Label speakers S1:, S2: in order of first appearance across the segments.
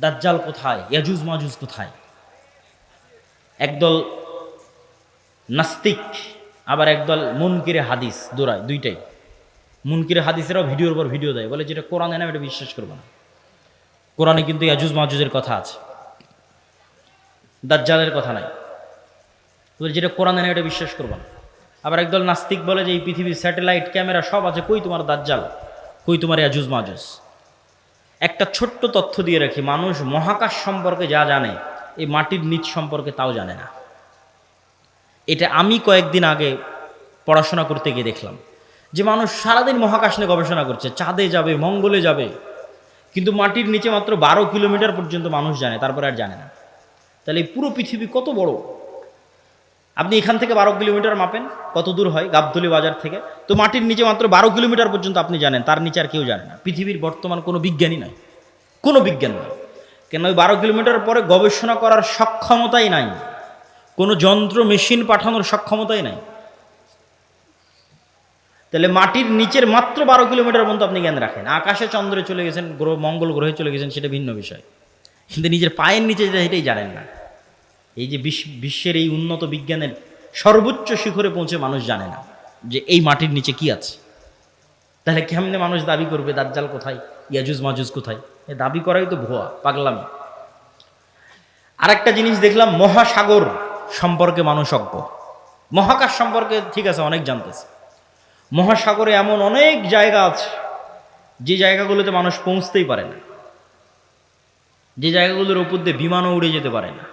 S1: দাজ্জাল কোথায়, ইয়াজুজ মাজুজ কোথায়। একদল নাস্তিক আবার একদল মুনকিরে হাদিস দৌড়ায়, দুইটাই। মুনকিরে হাদিসেরাও ভিডিওর পর ভিডিও দেয়, বলে যেটা কোরআনে না এটা বিশ্বাস করবো না। কোরআনে কিন্তু ইয়াজুজ মাজুজের কথা আছে, দাজ্জালের কথা নাই। বলে যেটা কোরআনে না এটা বিশ্বাস করবো না। আবার একদল নাস্তিক বলে যে এই পৃথিবীর স্যাটেলাইট ক্যামেরা সব আছে, কই তোমার দাজ্জাল, কই তোমার ইয়াজুজ মাজুজ। একটা ছোট্ট তথ্য দিয়ে রাখি, মানুষ মহাকাশ সম্পর্কে যা জানে এই মাটির নিচ সম্পর্কে তাও জানে না। এটা আমি কয়েকদিন আগে পড়াশোনা করতে গিয়ে দেখলাম যে মানুষ সারাদিন মহাকাশ নিয়ে গবেষণা করছে, চাঁদে যাবে, মঙ্গলে যাবে, কিন্তু মাটির নিচে মাত্র 12 কিলোমিটার পর্যন্ত মানুষ জানে, তারপরে আর জানে না। তাহলে এই পুরো পৃথিবী কত বড়। আপনি এখান থেকে 12 কিলোমিটার মাপেন, কত দূর হয় গাবতলী বাজার থেকে, তো মাটির নিচে মাত্র 12 কিলোমিটার পর্যন্ত আপনি জানেন, তার নিচে আর কেউ জানে না। পৃথিবীর বর্তমান কোনো বিজ্ঞানী নয়, কোনো বিজ্ঞান নয়, কেন ওই 12 কিলোমিটার পরে গবেষণা করার সক্ষমতাই নাই, কোনো যন্ত্র মেশিন পাঠানোর সক্ষমতাই নাই। তাহলে মাটির নিচের মাত্র 12 কিলোমিটার পর্যন্ত আপনি জ্ঞান রাখেন। আকাশে চন্দ্রে চলে গেছেন, গ্রহ মঙ্গল গ্রহে চলে গেছেন, সেটা ভিন্ন বিষয়, কিন্তু নিজের পায়ের নিচে যেটা সেটাই জানেন না। এই যে বিশ্বের এই উন্নত বিজ্ঞানের সর্বোচ্চ শিখরে পৌঁছে মানুষ জানে না যে এই মাটির নিচে কি আছে। তাহলে কেমনে মানুষ দাবি করবে দাজ্জাল কোথায়, ইয়াজুজ মাজুজ কোথায়? এই দাবি করাই তো ভুয়া, পাগলামি। আরেকটা জিনিস দেখলাম, মহাসাগর সম্পর্কে মানুষ অজ্ঞ। মহাকাশ সম্পর্কে ঠিক আছে অনেক জানতেছে, মহাসাগরে এমন অনেক জায়গা আছে যে জায়গাগুলোতে মানুষ পৌঁছতেই পারে না, যে জায়গাগুলোর উপর দিয়ে বিমানও উড়ে যেতে পারে না,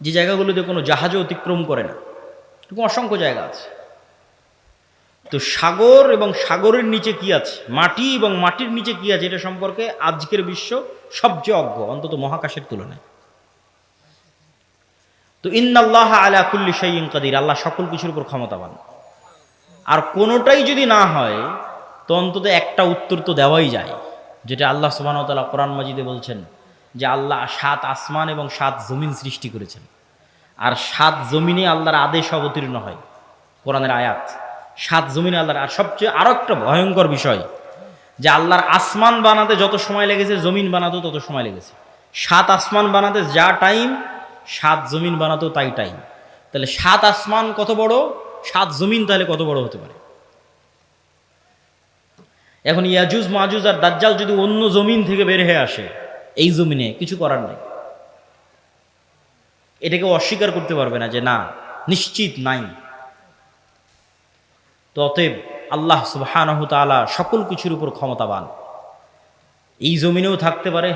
S1: যে জায়গাগুলোতে কোনো জাহাজও অতিক্রম করে না, এরকম অসংখ্য জায়গা আছে। তো সাগর এবং সাগরের নিচে কি আছে, মাটি এবং মাটির নিচে কি আছে, এটা সম্পর্কে আজকের বিশ্ব সবচেয়ে অজ্ঞ, অন্তত মহাকাশের তুলনায়। তো ইন্নাল্লাহ আলা কুল্লি শাইইন কাদির, আল্লাহ সকল কিছুর উপর ক্ষমতাবান। আর কোনোটাই যদি না হয় তো অন্তত একটা উত্তর তো দেওয়াই যায়, যেটা আল্লাহ সুবহানাহু ওয়া তাআলা কোরআন মাজিদে বলছেন যে আল্লাহ 7 আসমান এবং 7 জমিন সৃষ্টি করেছেন, আর 7 জমিনে আল্লাহর আদেশ অবতীর্ণ হয়, কোরআনের আয়াত। 7 জমিনে আল্লাহর, আর সবচেয়ে আরো একটা ভয়ঙ্কর বিষয় যে আল্লাহর আসমান বানাতে যত সময় লেগেছে জমিন বানাতেও তত সময় লেগেছে। 7 আসমান বানাতে যা টাইম, 7 জমিন বানাতেও তাই টাইম। তাহলে 7 আসমান কত বড়, 7 জমিন তাহলে কত বড় হতে পারে। এখন ইয়াজুজ মাজুজ আর দাজ্জাল যদি অন্য জমিন থেকে বের হয়ে আসে, এই জমিনে কিছু করার নেই, এটাকে অস্বীকার করতে পারবে না যে না নিশ্চিত নাই। তো অতএব আল্লাহ সুবহানাহু তাআলা সকল কিছুর উপর ক্ষমতাবান। এই জমিনেও থাকতে পারে,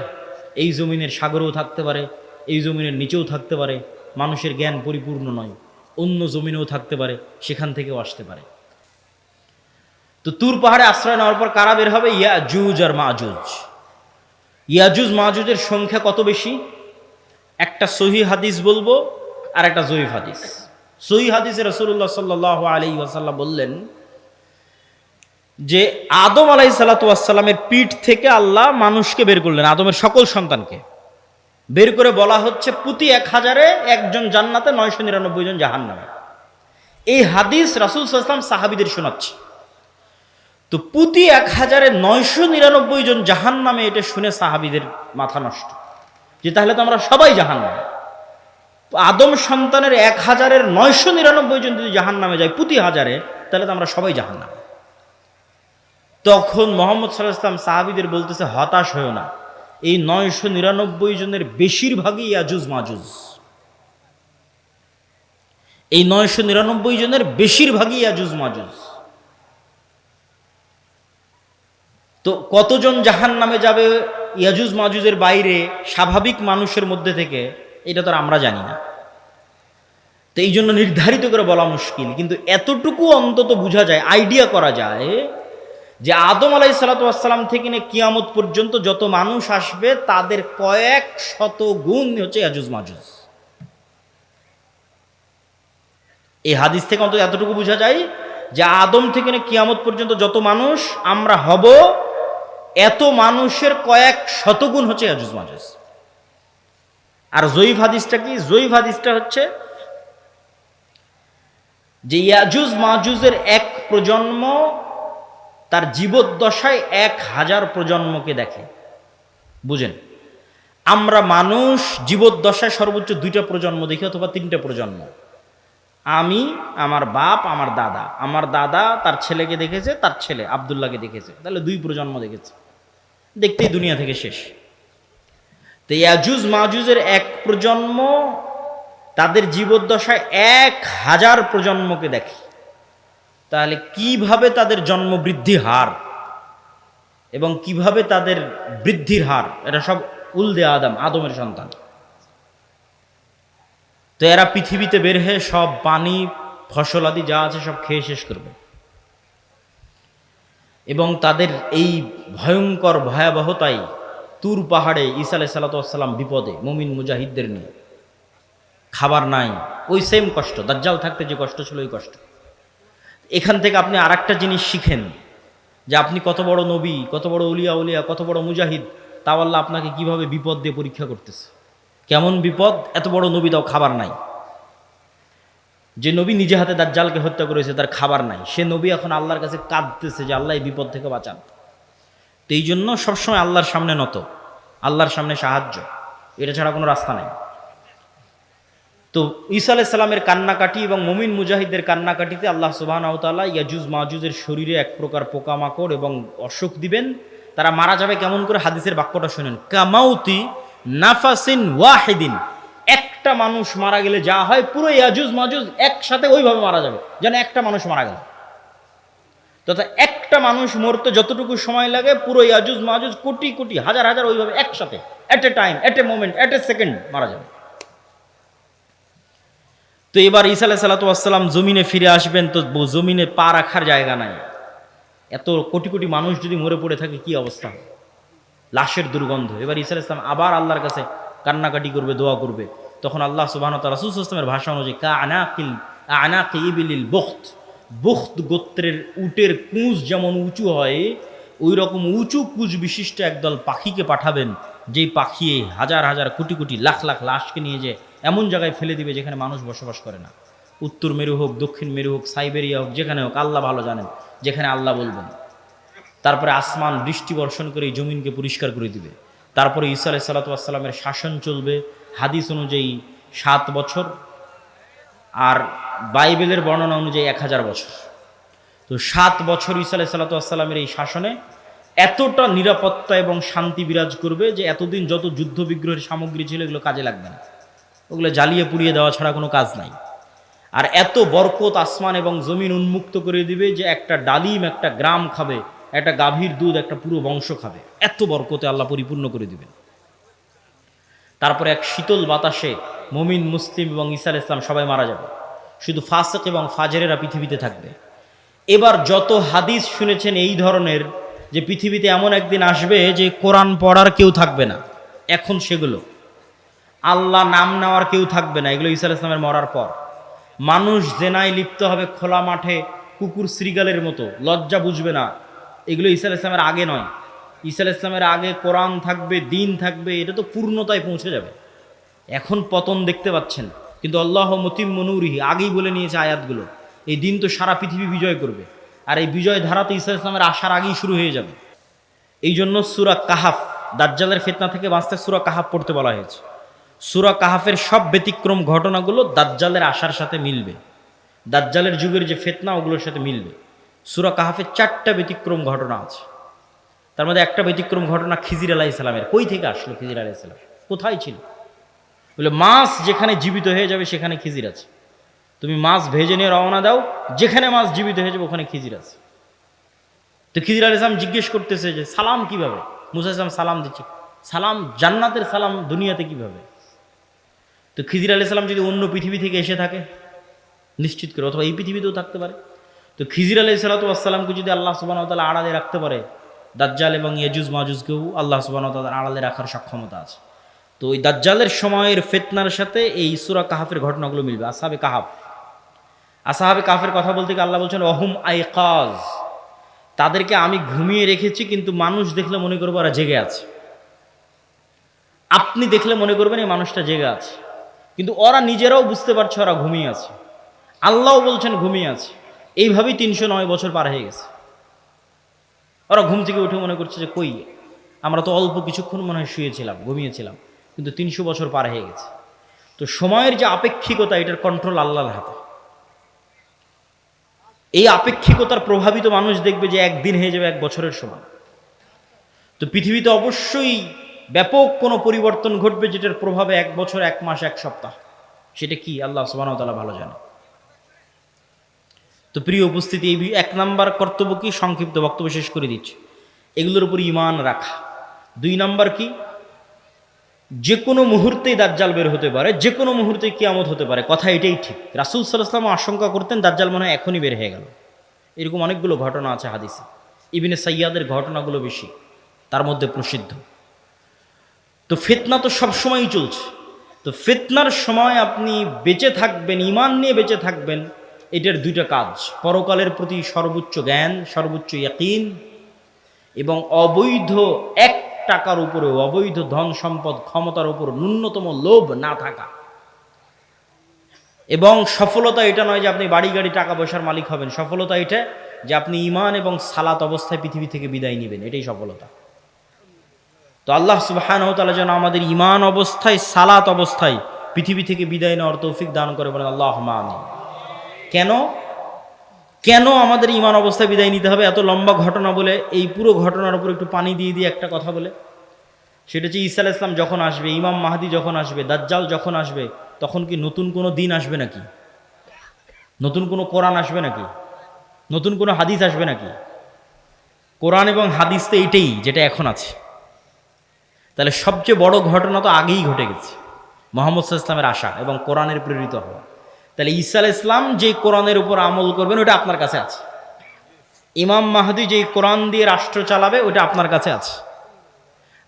S1: এই জমিনের সাগরেও থাকতে পারে, এই জমিনের নিচেও থাকতে পারে, মানুষের জ্ঞান পরিপূর্ণ নয়, অন্য জমিনেও থাকতে পারে, সেখান থেকেও আসতে পারে। তো তুর পাহাড়ে আশ্রয় নেওয়ার পর কারা বের হবে? ইয়াজুজ আর মাজুজ। ইয়াজুজ মাজুজের সংখ্যা কত বেশি? একটা সহিহ হাদিস বলবো আর একটা জয়ীফ হাদিস। সহিহ হাদিসে রাসূলুল্লাহ সাল্লাল্লাহু আলাইহি ওয়াসাল্লাম বললেন যে আদম আলাইহিসসালাতু ওয়াসসালামের পিঠ থেকে আল্লাহ মানুষকে বের করলেন, আদমের সকল সন্তানকে বের করে বলা হচ্ছে প্রতি 1000-এ একজন জান্নাতে, 999 জন জাহান্নামে। এই হাদিস রাসূল সাল্লাল্লাহু আলাইহি ওয়াসাল্লাম সাহাবীদের শোনাচ্ছে। তো প্রতি 1000-এ 999 জন জাহান্নামে, এটা শুনে সাহাবীদের মাথা নষ্ট, যে তাহলে তো আমরা সবাই জাহান্নামে। আদম সন্তানের 1000-এর 999 জন যদি জাহান্নামে যায় প্রতি 1000-এ, তাহলে তো আমরা সবাই জাহান্নামে। তখন মুহাম্মদ সাল্লাল্লাহু আলাইহি ওয়াসাল্লাম সাহাবীদের বলতেছে হতাশ হয়েও না, এই 999 জনের বেশিরভাগই ইয়াজুজ মাজুজ। এই 999 জনের বেশিরভাগই ইয়াজুজ মাজুজ। তো কতজন জাহান্নামে যাবে ইয়াজুজ মাজুজের বাইরে স্বাভাবিক মানুষের মধ্যে থেকে, এটা তো আমরা জানি না। তো এই জন্য নির্ধারিত করে বলা মুশকিল, কিন্তু এতটুকু অন্তত বোঝা যায়, আইডিয়া করা যায় যে আদম আলাইহিসসালাতু ওয়াসসালাম থেকে নিয়ে কিয়ামত পর্যন্ত যত মানুষ আসবে তাদের কয়েক শত গুণ হচ্ছে ইয়াজুজ মাজুজ। এই হাদিস থেকে অন্তত এতটুকু বোঝা যায় যে আদম থেকে নিয়ে কিয়ামত পর্যন্ত যত মানুষ আমরা হব, এত মানুষের কয়েক শতগুণ হচ্ছে ইয়াজুজ মাজুজ। আর জয়ীফ হাদিসটা কি? জয়ীফ হাদিসটা হচ্ছে যে ইয়াজুজ মাজুজের এক প্রজন্ম তার জীবদ্দশায় 1000 প্রজন্মকে দেখে, বুঝেন। আমরা মানুষ জীবদ্দশায় সর্বোচ্চ 2টা প্রজন্ম দেখি অথবা 3টে প্রজন্ম। আমি, আমার বাপ, আমার দাদা। আমার দাদা তার ছেলেকে দেখেছে, তার ছেলে আব্দুল্লাহকে দেখেছে, তাহলে 2 প্রজন্ম দেখেছে। দেখতেই দুনিয়া থেকে শেষ। তো ইয়াজুজ মাজুজের 1 প্রজন্ম তাদের জীবদ্দশায় 1000 প্রজন্মকে দেখে। তাহলে কিভাবে তাদের জন্ম বৃদ্ধি হার এবং কিভাবে তাদের বৃদ্ধির হার, এটা সব উলদে আদমের সন্তান। তো এরা পৃথিবীতে বের হয়ে সব পানি ফসল আদি যা আছে সব খেয়ে শেষ করবে এবং তাদের এই ভয়ঙ্কর ভয়াবহতায় তুর পাহাড়ে ঈসা আলাইহিস সালাম বিপদে মুমিন মুজাহিদদের নিয়ে, খাবার নাই, ওই সেম কষ্ট, দাজ্জাল থাকতে যে কষ্ট ছিল ওই কষ্ট। এখান থেকে আপনি আরেকটা জিনিস শিখেন যে আপনি কত বড় নবী, কত বড় উলিয়া, কত বড় মুজাহিদ, তাও আল্লাহ আপনাকে কিভাবে বিপদ দিয়ে পরীক্ষা করতেছে। কেমন বিপদ? এত বড় নবী, তাও খাবার নাই। যে নবী নিজে হাতে দাজ্জালকে হত্যা করেছে, তার খাবার নাই, সে নবী এখন আল্লাহর কাছে কাঁদতেছে যে আল্লাহ এই বিপদ থেকে বাঁচান। তো এই জন্য সবসময় আল্লাহর সামনে নত, আল্লাহর সামনে সাহায্য, এটা ছাড়া কোনো রাস্তা নাই। তো ঈসা আলাইহিস সালামের কান্নাকাটি এবং মুমিন মুজাহিদদের কান্নাকাটিতে আল্লাহ সুবহানাহু ওয়া তাআলা ইয়াজুজ মাজুজের শরীরে এক প্রকার পোকামাকড় এবং অসুখ দিবেন। তারা মারা যাবে কেমন করে? হাদিসের বাক্যটা শুনেন, কামাউতি নাফাসিন ওয়াহিদিন। একটা মানুষ মারা গেলে যা হয়, পুরো ইয়াজুজ মাজুজ একসাথে ওইভাবে মারা যাবে, যেন একটা মানুষ মারা গেল। তথা একটা মানুষ মরতে যতটুকু সময় লাগে, পুরো ইয়াজুজ মাজুজ কোটি কোটি হাজার হাজার ওইভাবে একসাথে at a time, at a moment, at a second মারা যাবে। তো এবার ঈসা আলাইহিস সালাম জমিনে ফিরে আসবেন, তো জমিনে পা রাখার জায়গা নাই। এত কোটি কোটি মানুষ যদি মরে পড়ে থাকে কি অবস্থা, লাশের দুর্গন্ধ। এবার ঈসা আলাইহিস সালাম আবার আল্লাহর কাছে কান্নাকাটি করবে, দোয়া করবে। তখন আল্লাহ সুবহানাহু ওয়া তাআলা রাসূল সাল্লাল্লাহু আলাইহি ওয়াসাল্লামের ভাষা অনুযায়ী আনাকি ইবিলিল বুখত গোত্রের উটের কুঁজ যেমন উঁচু হয়, ওই রকম উঁচু কুঁজ বিশিষ্ট একদল পাখিকে পাঠাবেন, যেই পাখি হাজার হাজার কোটি কোটি লাখ লাখ লাশকে নিয়ে যে এমন জায়গায় ফেলে দিবে যেখানে মানুষ বসবাস করে না। উত্তর মেরু হোক, দক্ষিণ মেরু হোক, সাইবেরিয়া হোক, যেখানে হোক, আল্লাহ ভালো জানেন, যেখানে আল্লাহ বলবেন। তারপরে আসমান বৃষ্টি বর্ষণ করে এই জমিনকে পরিষ্কার করে দিবে। তারপরে ঈসা আলাইহিস সালামের শাসন চলবে হাদিস অনুযায়ী 7 বছর, আর বাইবেলের বর্ণনা অনুযায়ী 1000 বছর। তো 7 বছর ঈসা আলাইহিস সালামের এই শাসনে এতটা নিরাপত্তা এবং শান্তি বিরাজ করবে যে এতদিন যত যুদ্ধ বিগ্রহের সামগ্রী ছিল এগুলো কাজে লাগবে না, ওগুলো জ্বালিয়ে পুড়িয়ে দেওয়া ছাড়া কোনো কাজ নাই। আর এত বরকত আসমান এবং জমিন উন্মুক্ত করে দিবে যে একটা ডালিম একটা গ্রাম খাবে, একটা গাভীর দুধ একটা পুরো বংশ খাবে, এত বরকতে আল্লাহ পরিপূর্ণ করে দিবেন। তারপরে এক শীতল বাতাসে মুমিন মুসলিম এবং ঈসা আলাইহিস সালাম সবাই মারা যাবে, শুধু ফাসিক এবং ফাজেরেরা পৃথিবীতে থাকবে। এবার যত হাদিস শুনেছেন এই ধরনের, যে পৃথিবীতে এমন একদিন আসবে যে কোরআন পড়ার কেউ থাকবে না, এখন সেগুলো আল্লাহ নাম নেওয়ার কেউ থাকবে না, এগুলো ঈসা আলাইহিস সালামের মরার পর। মানুষ জেনায় লিপ্ত হবে খোলা মাঠে কুকুর শ্রীগালের মতো, লজ্জা বুঝবে না, এগুলো ঈসা আলাইহিস সালামের আগে নয়। ঈসা আলাইহিস সালামের আগে কোরআন থাকবে, দিন থাকবে, এটা তো পূর্ণতায় পৌঁছে যাবে। এখন পতন দেখতে পাচ্ছেন, কিন্তু আল্লাহ মুতিম্মু নূরিহি আগেই বলে নিয়েছে আয়াতগুলো, এই দিন তো সারা পৃথিবী বিজয় করবে, আর এই বিজয় ধারা তো ঈসা আলাইহিস সালামের আসার আগেই শুরু হয়ে যাবে। এই জন্য সূরা কাহাফ, দাজ্জালের ফিতনা থেকে বাঁচতে সূরা কাহাফ পড়তে বলা হয়েছে। সূরা কাহাফের সব ব্যতিক্রম ঘটনাগুলো দাজ্জালের আসার সাথে মিলবে, দাজ্জালের যুগের যে ফিতনা ওগুলোর সাথে মিলবে। সূরা কাহাফের 4টা ব্যতিক্রম ঘটনা আছে, তার মধ্যে একটা ব্যতিক্রম ঘটনা খিজির আলাইহিস সালামের। কই থেকে আসলো খিজির আলাইহিস সালাম? কোথায় ছিল? বলে মাছ যেখানে জীবিত হয়ে যাবে সেখানে খিজির আছে। তুমি মাছ ভেজে নিয়ে রওনা দাও, যেখানে মাছ জীবিত হয়ে যাবে ওখানে খিজির আছে। তো খিজির আলাইহিস সালাম জিজ্ঞেস করতেছে যে সালাম কিভাবে? মুসা আলাইহিস সালাম সালাম দিচ্ছে, সালাম জান্নাতের সালাম দুনিয়াতে কিভাবে? তো খিজির আলাইহিস সালাম যদি অন্য পৃথিবী থেকে এসে থাকে নিশ্চিত করে, অথবা এই পৃথিবীতেও থাকতে পারে, তো খিজির আলাইহিস সালামকে যদি আল্লাহ সুবহানাহু ওয়া তাআলা আড়ালে রাখতে পারে, দাজ্জাল এবং ইয়াজুজ মাজুজকেও আল্লাহ সুবহানাহু ওয়া তাআলা আড়ালে রাখার সক্ষমতা আছে। তো ওই দাজ্জালের সময়ের ফিতনার সাথে এই সূরা কাহাফের ঘটনাগুলো মিলবে। আসহাবে কাহাফের কথা বলতে গিয়ে আল্লাহ বলছেন ওহুম আইকাজ, তাদেরকে আমি ঘুমিয়ে রেখেছি, কিন্তু মানুষ দেখলে মনে করবো ওরা জেগে আছে। আপনি দেখলে মনে করবেন এই মানুষটা জেগে আছে, কিন্তু ওরা নিজেরাও বুঝতে পারছে ওরা ঘুমিয়ে আছে, আল্লাহও বলছেন ঘুমিয়ে আছে। এইভাবেই 309 বছর পার হয়ে গেছে। ওরা ঘুম থেকে উঠে মনে করছে যে কই, আমরা তো অল্প কিছুক্ষণ মনে হয় শুয়েছিলাম, ঘুমিয়েছিলাম, কিন্তু 300 বছর পার হয়ে গেছে। তো সময়ের যে আপেক্ষিকতা, এটার কন্ট্রোল আল্লাহর হাতে। এই আপেক্ষিকতার প্রভাবিত মানুষ দেখবে যে একদিন হয়ে যাবে 1 বছরের সমান। তো পৃথিবীতে অবশ্যই ব্যাপক কোনো পরিবর্তন ঘটবে, যেটার প্রভাবে 1 বছর, 1 মাস, 1 সপ্তাহ, সেটা কি আল্লাহ সুবহানাহু ওয়া তাআলা ভালো জানে। তো প্রিয় উপস্থিতি, এই 1 নাম্বার কর্তব্য কি, সংক্ষিপ্ত বক্তব্য শেষ করে দিচ্ছি, এগুলোর উপর ঈমান রাখা। 2 নাম্বার কি, যে কোনো মুহূর্তেই দাজ্জাল বের হতে পারে, যে কোনো মুহূর্তেই কিয়ামত হতে পারে, কথা এটাই ঠিক। রাসূল সাল্লাল্লাহু আলাইহি ওয়াসাল্লাম আশঙ্কা করতেন দাজ্জাল মনে হয় এখনই বের হয়ে গেল। এরকম অনেকগুলো ঘটনা আছে হাদিসে। ইবনে সাইয়াদের ঘটনাগুলো বেশি, তার মধ্যে প্রসিদ্ধ। তো ফিতনা তো সবসময়ই চলছে। তো ফিতনার সময় আপনি বেঁচে থাকবেন, ঈমান নিয়ে বেঁচে থাকবেন, এটার 2টা কাজ: পরকালের প্রতি সর্বোচ্চ জ্ঞান, সর্বোচ্চ ইয়াকিন, এবং অবৈধ 1 টাকার উপরে, অবৈধ ধন সম্পদ ক্ষমতার উপর ন্যূনতম লোভ না থাকা। এবং সফলতা এটা নয় যে আপনি বাড়ি গাড়ি টাকা পয়সার মালিক হবেন, সফলতা এটা যে আপনি ঈমান এবং সালাত অবস্থায় পৃথিবী থেকে বিদায় নেবেন, এটাই সফলতা। তো আল্লাহ সুবহানাহু ওয়া তাআলা যেন আমাদের ঈমান অবস্থায়, সালাত অবস্থায় পৃথিবী থেকে বিদায় নেওয়ার তৌফিক দান করে, বলেন আল্লাহুম্মা আমিন। কেন আমাদের ঈমান অবস্থায় বিদায় নিতে হবে? এত লম্বা ঘটনা বলে এই পুরো ঘটনার উপর একটু পানি দিয়ে একটা কথা বলে, সেটা হচ্ছে ঈসা আলাইহিস সালাম যখন আসবে, ইমাম মাহদি যখন আসবে, দাজ্জাল যখন আসবে, তখন কি নতুন কোনো দিন আসবে নাকি? নতুন কোনো কোরআন আসবে নাকি? নতুন কোনো হাদিস আসবে নাকি? কোরআন এবং হাদিস তো এইটাই যেটা এখন আছে। তাহলে সবচেয়ে বড় ঘটনা তো আগেই ঘটে গেছে, মুহাম্মদ সাল্লাল্লাহু আলাইহি ওয়াসাল্লামের আসা এবং কোরআনের প্রেরিত হওয়া। তাহলে ঈসা আলাইহিস সালাম যে কোরআনের উপর আমল করবেন, ওটা আপনার কাছে আছে। ইমাম মাহদি যেই কোরআন দিয়ে রাষ্ট্র চালাবে, ওটা আপনার কাছে আছে।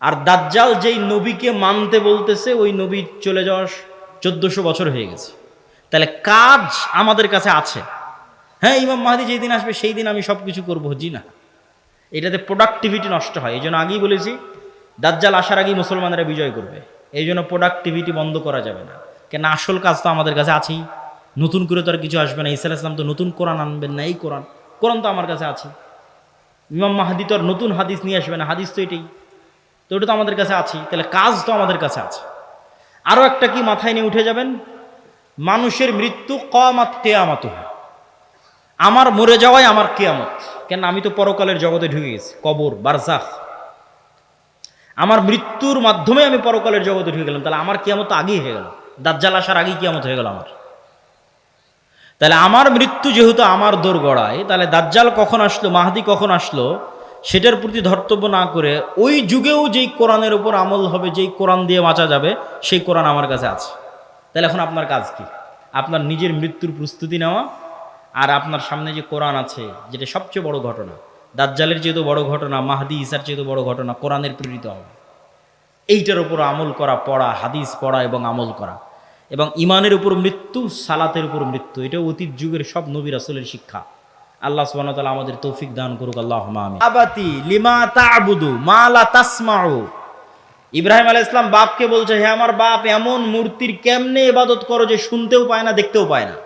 S1: আর দাজ্জাল যেই নবীকে মানতে বলতেছে, ওই নবী চলে যাওয়ার 1400 বছর হয়ে গেছে। তাহলে কাজ আমাদের কাছে আছে। হ্যাঁ, ইমাম মাহদি যেই দিন আসবে সেই দিন আমি সব কিছু করবো, জি না, এটাতে প্রোডাক্টিভিটি নষ্ট হয়। এই জন্য আগেই বলেছি, দাজ্জাল আসার আগেই মুসলমানেরা বিজয় করবে। এই জন্য প্রোডাক্টিভিটি বন্ধ করা যাবে না, কেন আসল কাজ তো আমাদের কাছে আছেই। নতুন করে তো আর কিছু আসবে না। ঈসা আলাইহিস সালাম তো নতুন কোরআন আনবেন না, এই কোরআন তো আমার কাছে আছে। ইমাম মাহদি তো আর নতুন হাদিস নিয়ে আসবে না, হাদিস তো এটাই, তো ওটা তো আমাদের কাছে আছে। তাহলে কাজ তো আমাদের কাছে আছে। আরও একটা কি মাথায় নিয়ে উঠে যাবেন, মানুষের মৃত্যু কিয়ামত, কিয়ামতুহু, আমার মরে যাওয়াই আমার কিয়ামত। কেন, আমি তো পরকালের জগতে ঢুকে গেছি, কবর, বারজাখ। আমার মৃত্যুর মাধ্যমে আমি পরকালের জগতে ঢুকে গেলাম, তাহলে আমার কিয়ামত আগেই হয়ে গেল। দাজ্জাল আসার আগেই কিয়ামত হয়ে গেল আমার। তাহলে আমার মৃত্যু যেহেতু আমার দোরগড়ায়, তাহলে দাজ্জাল কখন আসলো, মাহদি কখন আসলো, সেটার প্রতি ধর্তব্য না করে ওই যুগেও যেই কোরআনের উপর আমল হবে, যেই কোরআন দিয়ে বাঁচা যাবে, সেই কোরআন আমার কাছে আছে। তাহলে এখন আপনার কাজ কি? আপনার নিজের মৃত্যুর প্রস্তুতি নেওয়া, আর আপনার সামনে যে কোরআন আছে, যেটা সবচেয়ে বড় ঘটনা, দাজ্জালের চেয়ে তো বড় ঘটনা, মাহদি ঈসার চেয়ে তো বড় ঘটনা, কোরআনের প্রেরিত হওয়া, এইটার উপর আমল করা, পড়া, হাদিস পড়া এবং আমল করা। এবং ইমানের উপর মৃত্যু, সালাতের উপর মৃত্যু, এটা অতীত যুগের সব নবী রাসূলের শিক্ষা। আল্লাহ সুবহানাহু ওয়া তাআলা আমাদের তৌফিক দান করুক, আল্লাহুম্মা আমিন। আবাতি লিমা তা'বুদু মা লা তাসমাউ। ইব্রাহিম আলাইহিস সালাম বাপকে বলছে, হে আমার বাপ, এমন মূর্তির কেমনে ইবাদত করো যে শুনতেও পায় না, দেখতেও পায় না।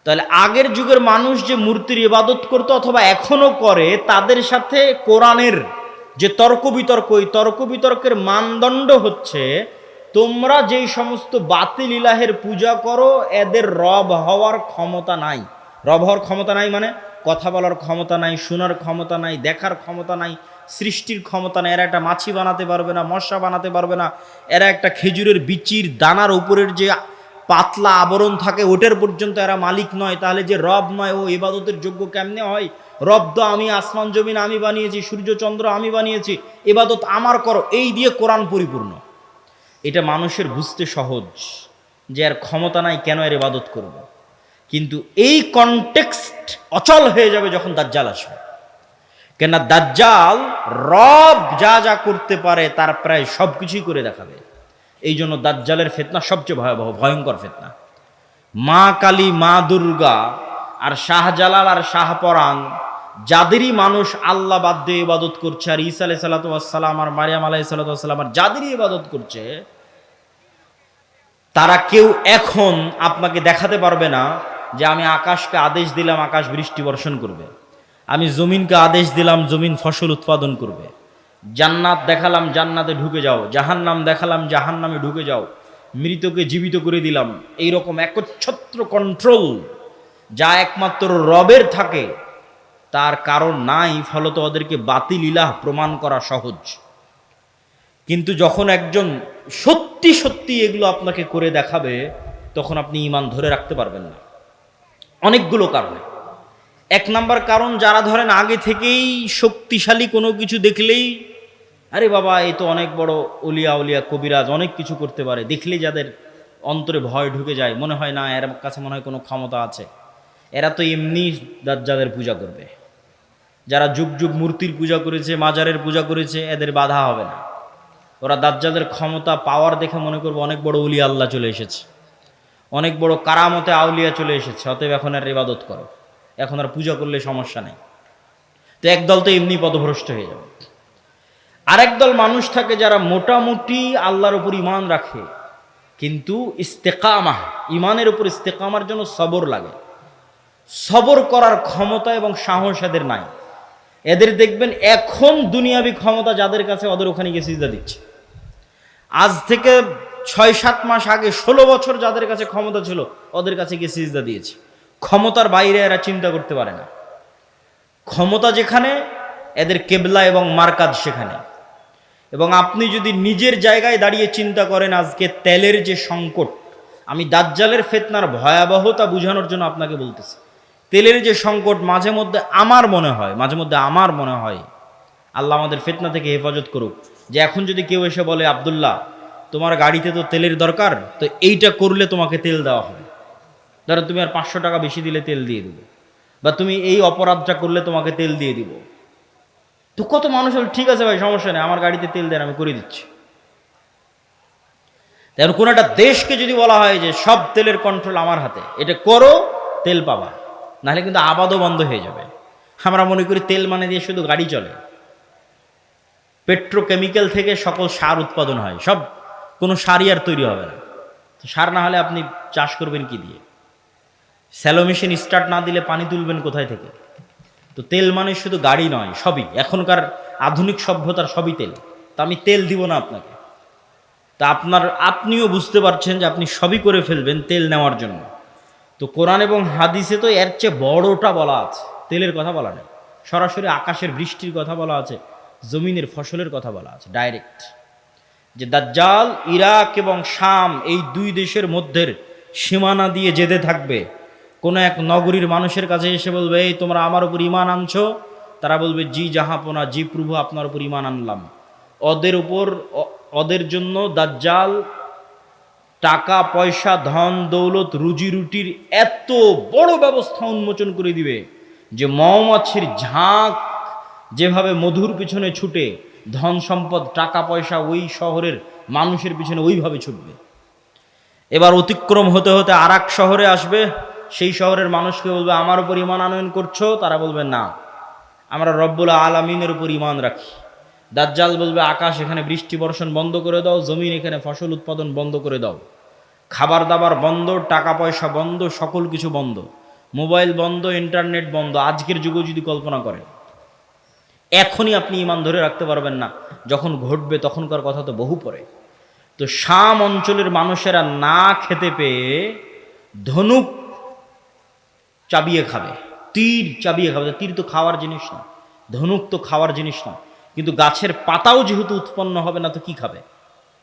S1: তাহলে আগের যুগের মানুষ যে মূর্তির ইবাদত করতো অথবা এখনো করে, তাদের সাথে কোরআনের যে তর্ক বিতর্ক, ওই তর্ক বিতর্কের মানদণ্ড হচ্ছে, তোমরা যেই সমস্ত বাতিল ইলাহের পূজা করো, এদের রব হওয়ার ক্ষমতা নাই। রব হওয়ার ক্ষমতা নাই মানে কথা বলার ক্ষমতা নাই, শোনার ক্ষমতা নাই, দেখার ক্ষমতা নাই, সৃষ্টির ক্ষমতা নাই। এরা একটা মাছি বানাতে পারবে না, মশা বানাতে পারবে না। এরা একটা খেজুরের বিচির দানার উপরের যে পাতলা আবরণ থাকে, ওটার পর্যন্ত এরা মালিক নয়। তাহলে যে রব নয়, ও ইবাদতের যোগ্য কেমনে হয়? রব তো আমি, আসমান জমিন আমি বানিয়েছি, সূর্য চন্দ্র আমি বানিয়েছি, ইবাদত আমার করো, এই দিয়ে কোরআন পরিপূর্ণ। এটা মানুষের বুঝতে সহজ যে এর ক্ষমতা নাই, কেন এর ইবাদত করব। কিন্তু এই কনটেক্সট অচল হয়ে যাবে যখন দাজ্জাল আসবে। কেন, দাজ্জাল রব যা যা করতে পারে তার প্রায় সব কিছুই করে দেখাবে। এই জন্য দাজ্জালের ফিতনা সবচেয়ে ভয়াবহ, ভয়ঙ্কর ফিতনা। মা কালী, মা দুর্গা আর শাহজালাল আর শাহপরাণ, যাদেরই মানুষ আল্লাহ বাদ দিয়ে ইবাদত করছে, আর ঈসা আলাইহিস সালাতু ওয়াস সালাম আর মারিয়াম আলাইহিস সালাতু ওয়াস সালাম আর যাদেরই ইবাদত করছে, তারা কেউ এখন আপনাকে দেখাতে পারবে না যে আমি আকাশকে আদেশ দিলাম আকাশ বৃষ্টি বর্ষণ করবে, আমি জমিনকে আদেশ দিলাম জমিন ফসল উৎপাদন করবে, জান্নাত দেখালাম, জান্নাতে ঢুকে যাও, জাহান্নাম দেখালাম, জাহান্নামে ঢুকে যাও, মৃতকে জীবিত করে দিলাম। এইরকম একচ্ছত্র কন্ট্রোল যা একমাত্র রবের থাকে, তার কারণ নাই, ফলত ওদেরকে বাতিল ইলাহ প্রমাণ করা সহজ। কিন্তু যখন একজন সত্যি সত্যি এগুলো আপনাকে করে দেখাবে, তখন আপনি ঈমান ধরে রাখতে পারবেন না, অনেকগুলো কারণে। এক নাম্বার কারণ, যারা ধরেন আগে থেকেই শক্তিশালী কোনো কিছু দেখলেই, আরে বাবা এই তো অনেক বড় অলিয়া উলিয়া কবিরাজ, অনেক কিছু করতে পারে, দেখলেই যাদের অন্তরে ভয় ঢুকে যায়, মনে হয় না এর কাছে মনে হয় কোনো ক্ষমতা আছে, এরা তো এমনি দাজ্জালের পূজা করবে। যারা যুগ যুগ মূর্তির পূজা করেছে, মাজারের পূজা করেছে, এদের বাধা হবে না। ওরা দাজ্জালের ক্ষমতা পাওয়ার দেখে মনে করবে অনেক বড় উলিয়া আল্লাহ চলে এসেছে, অনেক বড় কারামতে আউলিয়া চলে এসেছে, অতএব এখন আর ইবাদত করো, এখন আর পূজা করলে সমস্যা নেই। তো একদল তো এমনি পথভ্রষ্ট হয়ে যাবে। আরেক দল মানুষ থাকে যারা মোটামুটি আল্লাহর উপর ঈমান রাখে, কিন্তু ইস্তেকামা, ঈমানের উপর ইস্তেকামার জন্য সবর লাগে। সবর করার ক্ষমতা এবং সাহস এদের নাই। এদের দেখবেন এখন দুনিয়াবি ক্ষমতা যাদের কাছে, ওদের ওখানে গিয়ে সিজদা দিচ্ছে। আজ থেকে 6-7 মাস আগে 16 বছর যাদের কাছে ক্ষমতা ছিল, ওদের কাছে গিয়ে সিজদা দিয়েছে। ক্ষমতার বাইরে এরা চিন্তা করতে পারে না। ক্ষমতা যেখানে, এদের কেবলা এবং মারকাজ সেখানে। এবং আপনি যদি নিজের জায়গায় দাঁড়িয়ে চিন্তা করেন, আজকে তেলের যে সংকট, আমি দাজ্জালের ফিতনার ভয়াবহতা বোঝানোর জন্য আপনাকে বলতেছি, তেলের যে সংকট, মাঝে মধ্যে আমার মনে হয় আল্লাহ আমাদের ফিতনা থেকে হেফাজত করুক, যে এখন যদি কেউ এসে বলে, আব্দুল্লাহ তোমার গাড়িতে তো তেলের দরকার, তো এইটা করলে তোমাকে তেল দেওয়া হবে, ধরো তুমি আর 500 টাকা বেশি দিলে তেল দিয়ে দেবো, বা তুমি এই অপরাধটা করলে তোমাকে তেল দিয়ে দিব। তো কত মানুষ হল, ঠিক আছে ভাই সমস্যা নেই, আমার গাড়িতে তেল দেন, আমি করে দিচ্ছি। তেমন কোনো একটা দেশকে যদি বলা হয় যে সব তেলের কন্ট্রোল আমার হাতে, এটা করো তেল পাবা, নাহলে কিন্তু আবাদও বন্ধ হয়ে যাবে। আমরা মনে করি তেল মানে দিয়ে শুধু গাড়ি চলে, পেট্রোকেমিক্যাল থেকে সকল সার উৎপাদন হয়, সব কোনো সারই আর তৈরি হবে না। তো সার না হলে আপনি চাষ করবেন কি দিয়ে? স্যালো মেশিন স্টার্ট না দিলে পানি তুলবেন কোথায় থেকে? তো তেল মানে শুধু গাড়ি নয়, সবই, এখনকার আধুনিক সভ্যতার সবই তেল। তা আমি তেল দিব না আপনাকে, তা আপনিও বুঝতে পারছেন যে আপনি সবই করে ফেলবেন তেল নেওয়ার জন্য। তো কোরআন এবং হাদিসে তো এর চেয়ে বড়টা বলা আছে, তেলের কথা বলা নেই। সরাসরি আকাশের বৃষ্টির কথা বলা আছে, জমিনের ফসলের কথা বলা আছে ডাইরেক্ট, যে দাজ্জাল ইরাক এবং শাম এই দুই দেশের মধ্যের সীমানা দিয়ে যেতে থাকবে। কোনো এক নগরীর মানুষের কাছে এসে বলবে, এই তোমরা আমার উপর ঈমান আনছো? তারা বলবে, জি জাহাপনা, জি প্রভু আপনার উপর ঈমান আনলাম। ওদের জন্য দাজ্জাল টাকা পয়সা, ধন দৌলত, রুজি রুটির এত বড় ব্যবস্থা উন্মোচন করে দিবে যে মৌমাছির ঝাঁক যেভাবে মধুর পিছনে ছুটে, ধন সম্পদ টাকা পয়সা ওই শহরের মানুষের পিছনে ওইভাবে ছুটবে। এবার অতিক্রম হতে হতে আর এক শহরে আসবে, সেই শহরের মানুষকে বলবে, আমার উপর ঈমান আনয়ন করছো? তারা বলবে, না, আমরা রব্বুল আলামিনের উপর ঈমান রাখি। দাজ্জাল বলবে, আকাশ এখানে বৃষ্টি বর্ষণ বন্ধ করে দাও, জমিন এখানে ফসল উৎপাদন বন্ধ করে দাও, খাবার দাবার বন্ধ, টাকা পয়সা বন্ধ, সকল কিছু বন্ধ, মোবাইল বন্ধ, ইন্টারনেট বন্ধ। আজকের যুগে যদি কল্পনা করেন, এখনই আপনি ঈমান ধরে রাখতে পারবেন না, যখন ঘটবে তখনকার কথা তো বহু পরে। তো শাম অঞ্চলের মানুষেরা না খেতে পেয়ে ধনুক চাবিয়ে খাবে, তীর চাবিয়ে খাবে। তীর তো খাওয়ার জিনিস না, ধনুক তো খাওয়ার জিনিস না, কিন্তু গাছের পাতাও যেহেতু উৎপন্ন হবে না, তো কি খাবে?